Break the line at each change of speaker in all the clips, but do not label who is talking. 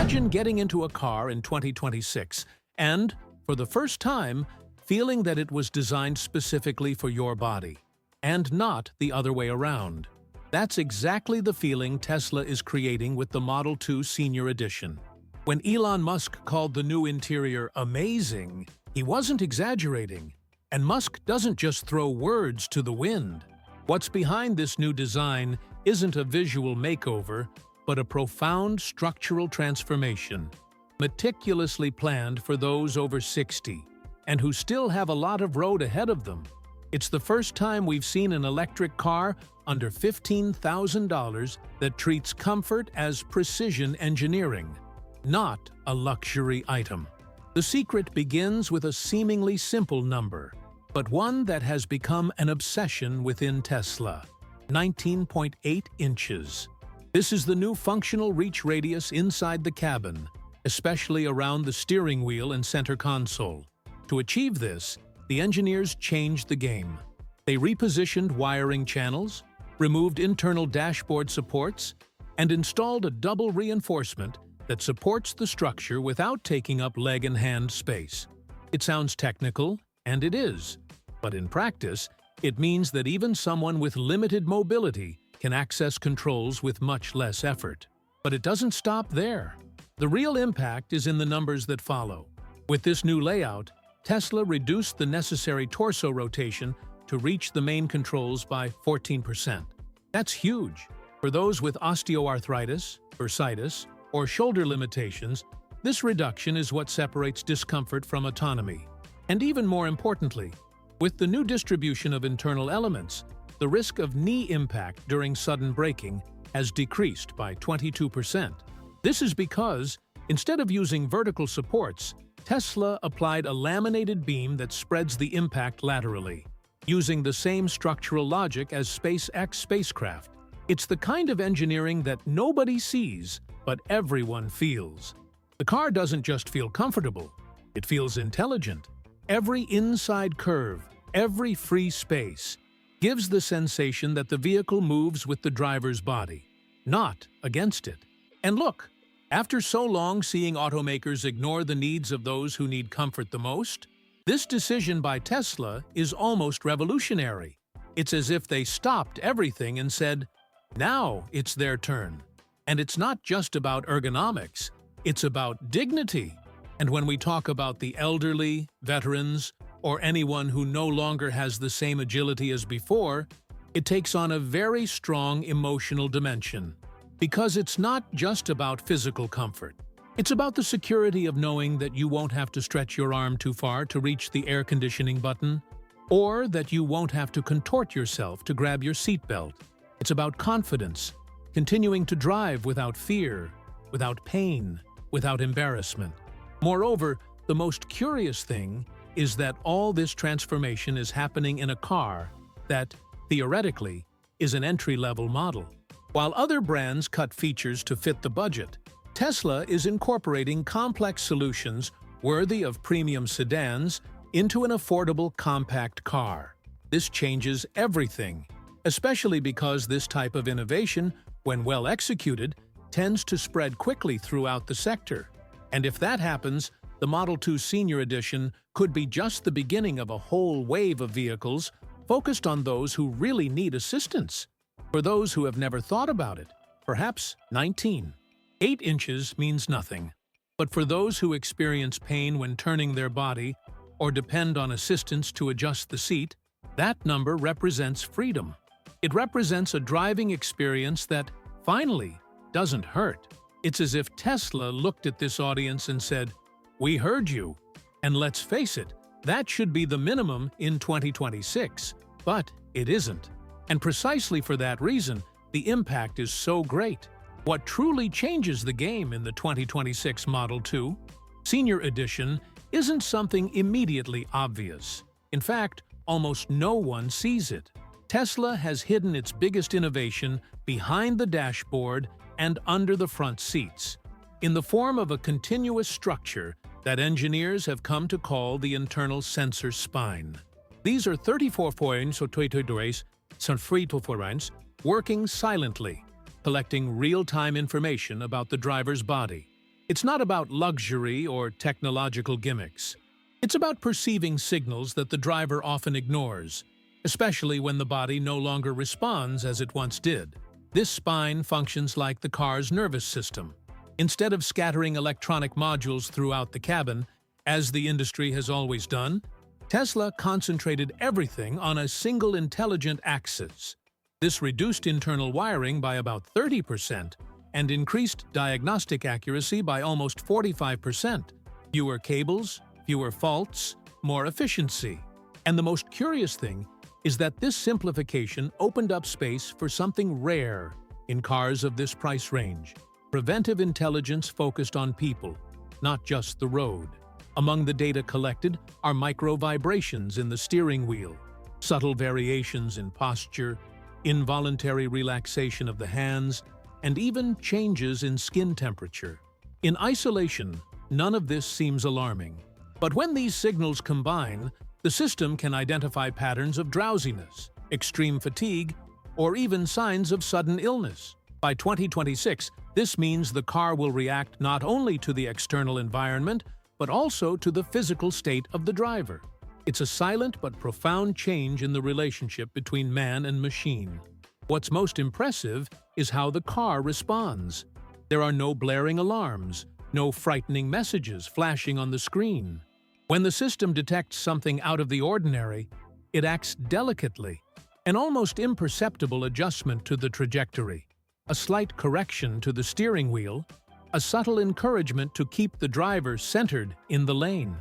Imagine getting into a car in 2026 and, for the first time, feeling that it was designed specifically for your body, and not the other way around. That's exactly the feeling Tesla is creating with the Model 2 Senior Edition. When Elon Musk called the new interior amazing, he wasn't exaggerating. And Musk doesn't just throw words to the wind. What's behind this new design isn't a visual makeover, but a profound structural transformation, meticulously planned for those over 60, and who still have a lot of road ahead of them. It's the first time we've seen an electric car under $15,000 that treats comfort as precision engineering, not a luxury item. The secret begins with a seemingly simple number, but one that has become an obsession within Tesla: 19.8 inches. This is the new functional reach radius inside the cabin, especially around the steering wheel and center console. To achieve this, the engineers changed the game. They repositioned wiring channels, removed internal dashboard supports, and installed a double reinforcement that supports the structure without taking up leg and hand space. It sounds technical, and it is, but in practice, it means that even someone with limited mobility can access controls with much less effort. But it doesn't stop there. The real impact is in the numbers that follow. With this new layout, Tesla reduced the necessary torso rotation to reach the main controls by 14%. That's huge. For those with osteoarthritis, bursitis, or shoulder limitations, this reduction is what separates discomfort from autonomy. And even more importantly, with the new distribution of internal elements, the risk of knee impact during sudden braking has decreased by 22%. This is because, instead of using vertical supports, Tesla applied a laminated beam that spreads the impact laterally, using the same structural logic as SpaceX spacecraft. It's the kind of engineering that nobody sees, but everyone feels. The car doesn't just feel comfortable, it feels intelligent. Every inside curve, every free space, gives the sensation that the vehicle moves with the driver's body, not against it. And look, after so long seeing automakers ignore the needs of those who need comfort the most, this decision by Tesla is almost revolutionary. It's as if they stopped everything and said, now it's their turn. And it's not just about ergonomics, it's about dignity. And when we talk about the elderly, veterans, or anyone who no longer has the same agility as before, it takes on a very strong emotional dimension. Because it's not just about physical comfort. It's about the security of knowing that you won't have to stretch your arm too far to reach the air conditioning button, or that you won't have to contort yourself to grab your seatbelt. It's about confidence, continuing to drive without fear, without pain, without embarrassment. Moreover, the most curious thing is that all this transformation is happening in a car that, theoretically, is an entry-level model. While other brands cut features to fit the budget, Tesla is incorporating complex solutions worthy of premium sedans into an affordable compact car. This changes everything, especially because this type of innovation, when well executed, tends to spread quickly throughout the sector. And if that happens, the Model 2 Senior Edition could be just the beginning of a whole wave of vehicles focused on those who really need assistance. For those who have never thought about it, perhaps 19.8 inches means nothing. But for those who experience pain when turning their body or depend on assistance to adjust the seat, that number represents freedom. It represents a driving experience that, finally, doesn't hurt. It's as if Tesla looked at this audience and said, "We heard you." And let's face it, that should be the minimum in 2026. But it isn't. And precisely for that reason, the impact is so great. What truly changes the game in the 2026 Model 2 Senior Edition isn't something immediately obvious. In fact, almost no one sees it. Tesla has hidden its biggest innovation behind the dashboard and under the front seats, in the form of a continuous structure that engineers have come to call the internal sensor spine. These are 34 points working silently, collecting real-time information about the driver's body. It's not about luxury or technological gimmicks. It's about perceiving signals that the driver often ignores, especially when the body no longer responds as it once did. This spine functions like the car's nervous system. Instead of scattering electronic modules throughout the cabin, as the industry has always done, Tesla concentrated everything on a single intelligent axis. This reduced internal wiring by about 30% and increased diagnostic accuracy by almost 45%. Fewer cables, fewer faults, more efficiency. And the most curious thing is that this simplification opened up space for something rare in cars of this price range: preventive intelligence focused on people, not just the road. Among the data collected are micro-vibrations in the steering wheel, subtle variations in posture, involuntary relaxation of the hands, and even changes in skin temperature. In isolation, none of this seems alarming. But when these signals combine, the system can identify patterns of drowsiness, extreme fatigue, or even signs of sudden illness. By 2026, this means the car will react not only to the external environment, but also to the physical state of the driver. It's a silent but profound change in the relationship between man and machine. What's most impressive is how the car responds. There are no blaring alarms, no frightening messages flashing on the screen. When the system detects something out of the ordinary, it acts delicately, an almost imperceptible adjustment to the trajectory, a slight correction to the steering wheel, a subtle encouragement to keep the driver centered in the lane.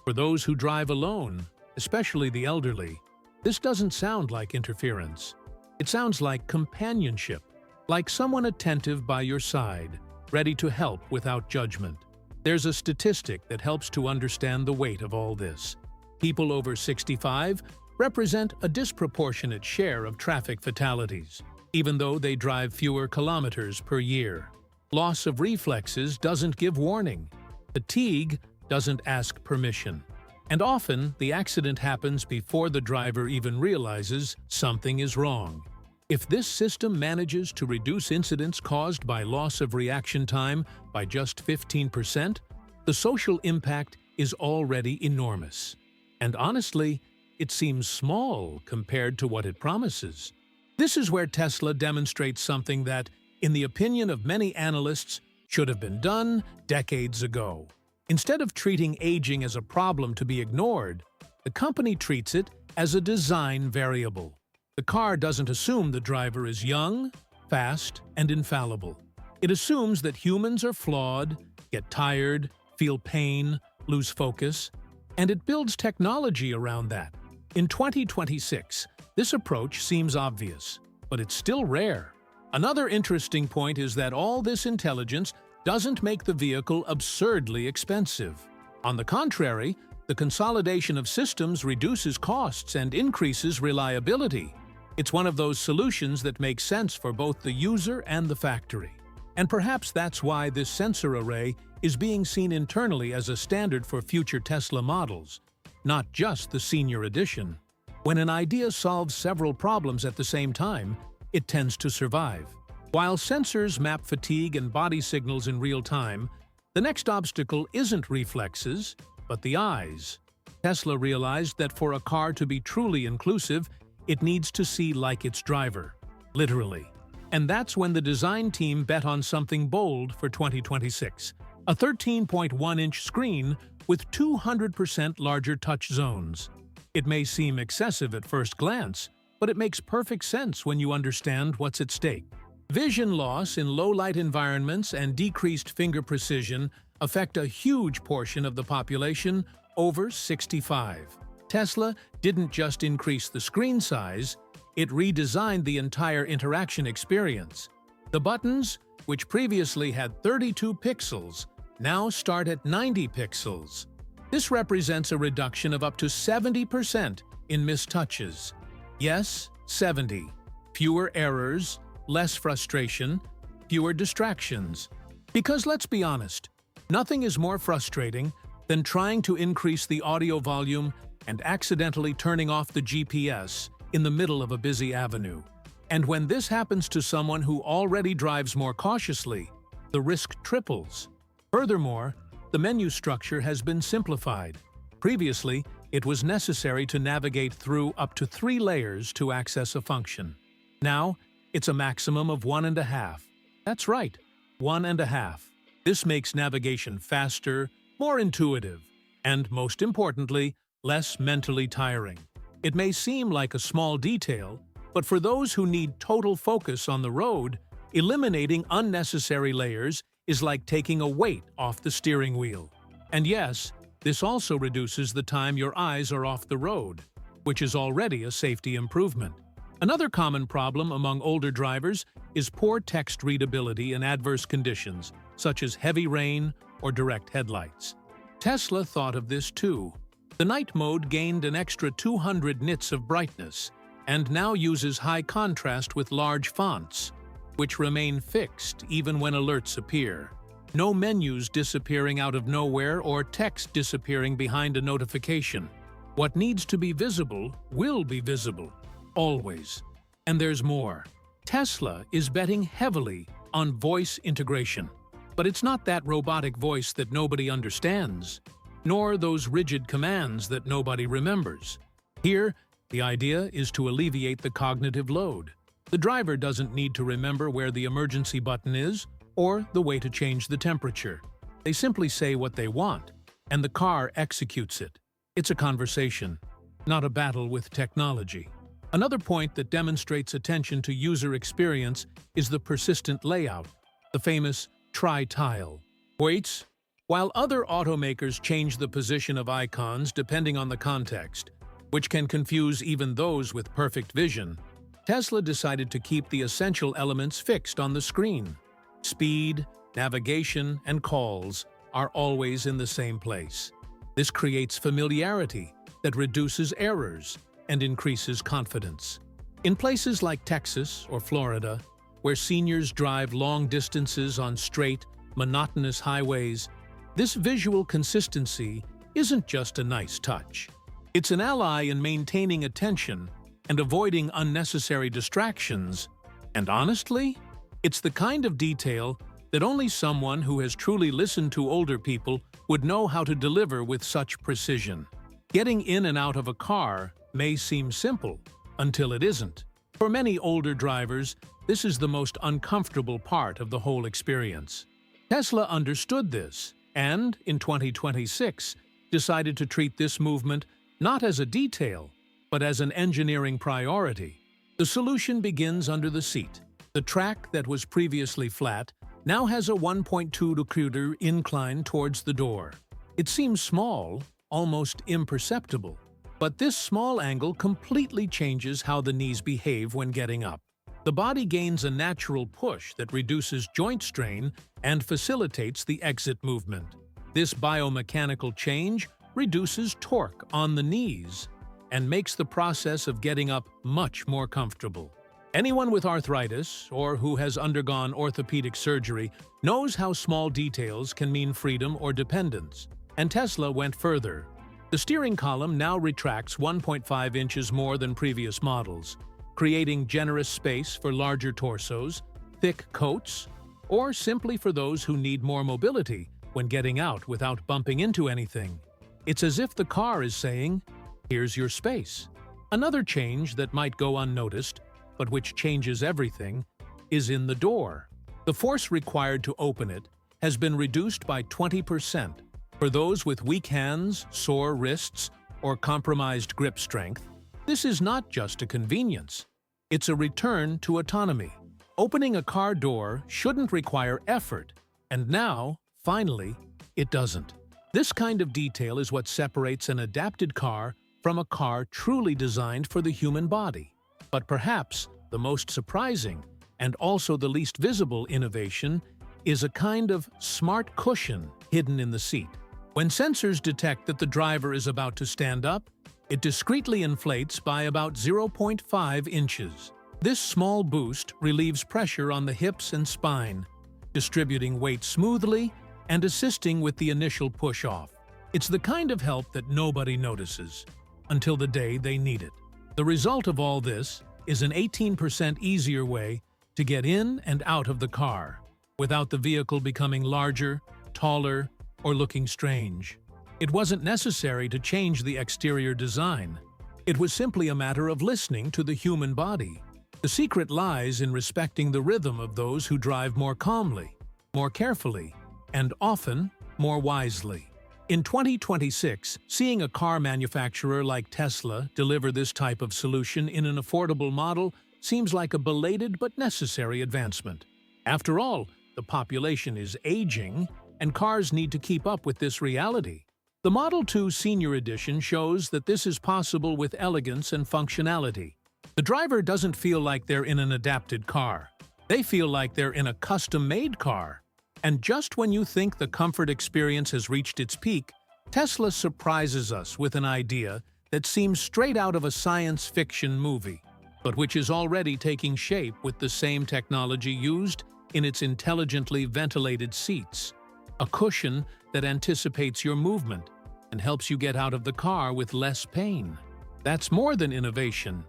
For those who drive alone, especially the elderly, this doesn't sound like interference. It sounds like companionship, like someone attentive by your side, ready to help without judgment. There's a statistic that helps to understand the weight of all this. People over 65 represent a disproportionate share of traffic fatalities, even though they drive fewer kilometers per year. Loss of reflexes doesn't give warning. Fatigue doesn't ask permission. And often, the accident happens before the driver even realizes something is wrong. If this system manages to reduce incidents caused by loss of reaction time by just 15%, the social impact is already enormous. And honestly, it seems small compared to what it promises. This is where Tesla demonstrates something that, in the opinion of many analysts, should have been done decades ago. Instead of treating aging as a problem to be ignored, the company treats it as a design variable. The car doesn't assume the driver is young, fast, and infallible. It assumes that humans are flawed, get tired, feel pain, lose focus, and it builds technology around that. In 2026, this approach seems obvious, but it's still rare. Another interesting point is that all this intelligence doesn't make the vehicle absurdly expensive. On the contrary, the consolidation of systems reduces costs and increases reliability. It's one of those solutions that makes sense for both the user and the factory. And perhaps that's why this sensor array is being seen internally as a standard for future Tesla models, not just the Senior Edition. When an idea solves several problems at the same time, it tends to survive. While sensors map fatigue and body signals in real time, the next obstacle isn't reflexes, but the eyes. Tesla realized that for a car to be truly inclusive, it needs to see like its driver, literally. And that's when the design team bet on something bold for 2026, a 13.1-inch screen with 200% larger touch zones. It may seem excessive at first glance, but it makes perfect sense when you understand what's at stake. Vision loss in low-light environments and decreased finger precision affect a huge portion of the population over 65. Tesla didn't just increase the screen size, it redesigned the entire interaction experience. The buttons, which previously had 32 pixels, now start at 90 pixels. This represents a reduction of up to 70% in missed touches. Yes, 70. Fewer errors, less frustration, fewer distractions. Because let's be honest, nothing is more frustrating than trying to increase the audio volume and accidentally turning off the GPS in the middle of a busy avenue. And when this happens to someone who already drives more cautiously, the risk triples. Furthermore, the menu structure has been simplified. Previously, it was necessary to navigate through up to 3 layers to access a function. Now, it's a maximum of 1.5. That's right, 1.5. This makes navigation faster, more intuitive, and most importantly, less mentally tiring. It may seem like a small detail, but for those who need total focus on the road, eliminating unnecessary layers is like taking a weight off the steering wheel. And yes, this also reduces the time your eyes are off the road, which is already a safety improvement. Another common problem among older drivers is poor text readability in adverse conditions, such as heavy rain or direct headlights. Tesla thought of this too. The night mode gained an extra 200 nits of brightness and now uses high contrast with large fonts, which remain fixed even when alerts appear. No menus disappearing out of nowhere or text disappearing behind a notification. What needs to be visible will be visible, always. And there's more. Tesla is betting heavily on voice integration. But it's not that robotic voice that nobody understands, nor those rigid commands that nobody remembers. Here, the idea is to alleviate the cognitive load. The driver doesn't need to remember where the emergency button is or the way to change the temperature. They simply say what they want, and the car executes it. It's a conversation, not a battle with technology. Another point that demonstrates attention to user experience is the persistent layout, the famous tri-tile. Wait, while other automakers change the position of icons depending on the context, which can confuse even those with perfect vision, Tesla decided to keep the essential elements fixed on the screen. Speed, navigation, and calls are always in the same place. This creates familiarity that reduces errors and increases confidence. In places like Texas or Florida, where seniors drive long distances on straight, monotonous highways, this visual consistency isn't just a nice touch. It's an ally in maintaining attention and avoiding unnecessary distractions. And honestly, it's the kind of detail that only someone who has truly listened to older people would know how to deliver with such precision. Getting in and out of a car may seem simple until it isn't. For many older drivers, this is the most uncomfortable part of the whole experience. Tesla understood this and, in 2026, decided to treat this movement not as a detail, but as an engineering priority. The solution begins under the seat. The track that was previously flat now has a 1.2-degree incline towards the door. It seems small, almost imperceptible, but this small angle completely changes how the knees behave when getting up. The body gains a natural push that reduces joint strain and facilitates the exit movement. This biomechanical change reduces torque on the knees and makes the process of getting up much more comfortable. Anyone with arthritis or who has undergone orthopedic surgery knows how small details can mean freedom or dependence. And Tesla went further. The steering column now retracts 1.5 inches more than previous models, creating generous space for larger torsos, thick coats, or simply for those who need more mobility when getting out without bumping into anything. It's as if the car is saying, "Here's your space." Another change that might go unnoticed, but which changes everything, is in the door. The force required to open it has been reduced by 20%. For those with weak hands, sore wrists, or compromised grip strength, this is not just a convenience. It's a return to autonomy. Opening a car door shouldn't require effort, and now, finally, it doesn't. This kind of detail is what separates an adapted car from a car truly designed for the human body. But perhaps the most surprising, and also the least visible innovation, is a kind of smart cushion hidden in the seat. When sensors detect that the driver is about to stand up, it discreetly inflates by about 0.5 inches. This small boost relieves pressure on the hips and spine, distributing weight smoothly and assisting with the initial push-off. It's the kind of help that nobody notices until the day they need it. The result of all this is an 18% easier way to get in and out of the car, without the vehicle becoming larger, taller, or looking strange. It wasn't necessary to change the exterior design. It was simply a matter of listening to the human body. The secret lies in respecting the rhythm of those who drive more calmly, more carefully, and often more wisely. In 2026, seeing a car manufacturer like Tesla deliver this type of solution in an affordable model seems like a belated but necessary advancement. After all, the population is aging, and cars need to keep up with this reality. The Model 2 Senior Edition shows that this is possible with elegance and functionality. The driver doesn't feel like they're in an adapted car. They feel like they're in a custom-made car. And just when you think the comfort experience has reached its peak, Tesla surprises us with an idea that seems straight out of a science fiction movie, but which is already taking shape with the same technology used in its intelligently ventilated seats. A cushion that anticipates your movement and helps you get out of the car with less pain. That's more than innovation.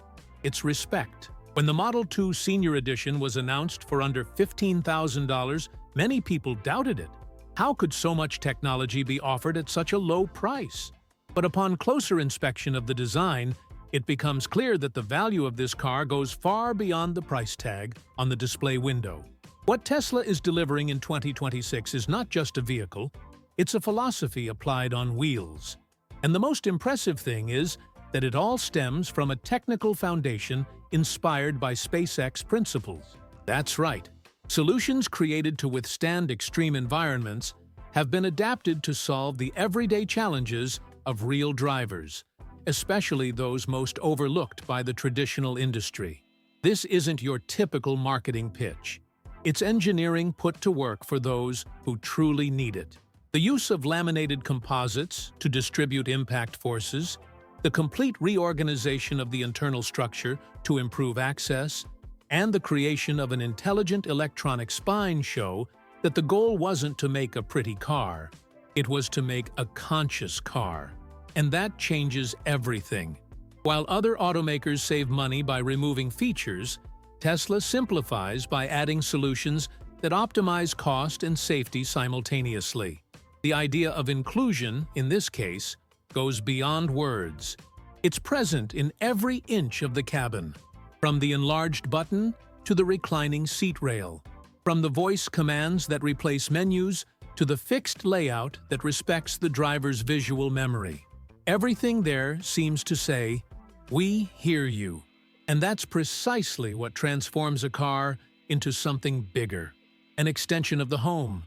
It's respect. When the Model 2 Senior Edition was announced for under $15,000, many people doubted it. How could so much technology be offered at such a low price? But upon closer inspection of the design, it becomes clear that the value of this car goes far beyond the price tag on the display window. What Tesla is delivering in 2026 is not just a vehicle, it's a philosophy applied on wheels. And the most impressive thing is that it all stems from a technical foundation inspired by SpaceX principles. That's right. Solutions created to withstand extreme environments have been adapted to solve the everyday challenges of real drivers, especially those most overlooked by the traditional industry. This isn't your typical marketing pitch. It's engineering put to work for those who truly need it. The use of laminated composites to distribute impact forces, the complete reorganization of the internal structure to improve access, and the creation of an intelligent electronic spine show that the goal wasn't to make a pretty car, it was to make a conscious car. And that changes everything. While other automakers save money by removing features, Tesla simplifies by adding solutions that optimize cost and safety simultaneously. The idea of inclusion, in this case, goes beyond words. It's present in every inch of the cabin. From the enlarged button to the reclining seat rail, from the voice commands that replace menus to the fixed layout that respects the driver's visual memory. Everything there seems to say, "We hear you." And that's precisely what transforms a car into something bigger. An extension of the home,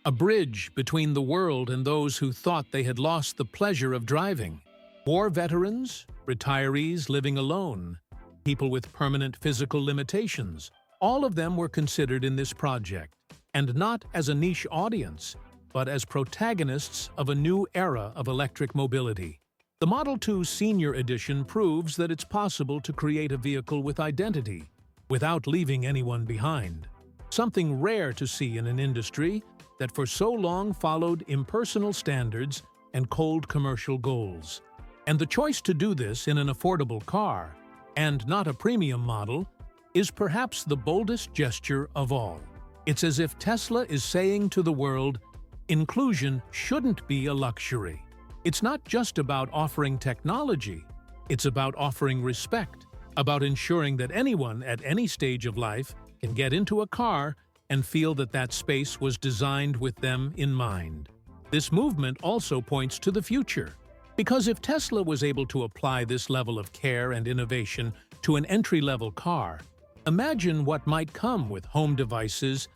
a bridge between the world and those who thought they had lost the pleasure of driving. War veterans, retirees living alone, people with permanent physical limitations, all of them were considered in this project, and not as a niche audience, but as protagonists of a new era of electric mobility. The Model 2 Senior Edition proves that it's possible to create a vehicle with identity, without leaving anyone behind. Something rare to see in an industry that for so long followed impersonal standards and cold commercial goals. And the choice to do this in an affordable car, and not a premium model, is perhaps the boldest gesture of all. It's as if Tesla is saying to the world, inclusion shouldn't be a luxury. It's not just about offering technology, it's about offering respect, about ensuring that anyone at any stage of life can get into a car and feel that that space was designed with them in mind. This movement also points to the future, because if Tesla was able to apply this level of care and innovation to an entry-level car, imagine what might come with home devices